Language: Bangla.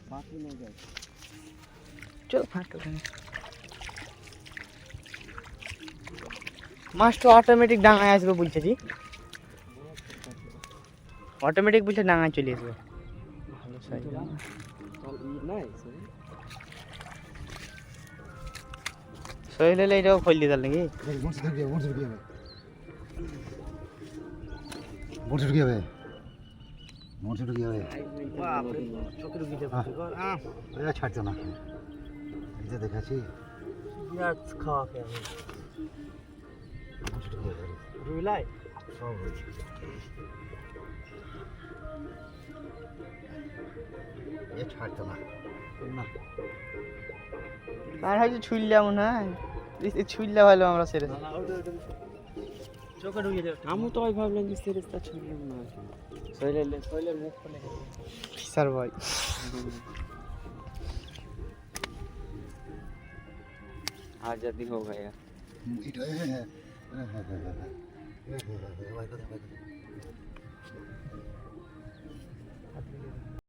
बाकी नहीं जाए চল ফাটো মাছটা অটোমেটিক ডাঙায় আসবে বলছে জি অটোমেটিক বলছে ডাঙায় চলে আসবে ভালো সাইজ चल ई नहीं সহিল হলে এটাও খোল দিয়ে নাকি চোখে ঢুকিয়ে দেবো ছাড়তো না এটা দেখাচ্ছি পেঁয়াজ খাওয়া খেয়ে রুইলাই সব হয়েছে এ ছাড়তো না আর হয়তো ছুইলা মনে হয় ছুইলা ভালো আমরা সেরে চোখে ঢুকিয়ে দেবো हम तो भाबलें যে সিরিজটা ছুড়লাম না শৈলের মুখ খুলে স্যার ভাই आजादी हो गया এটা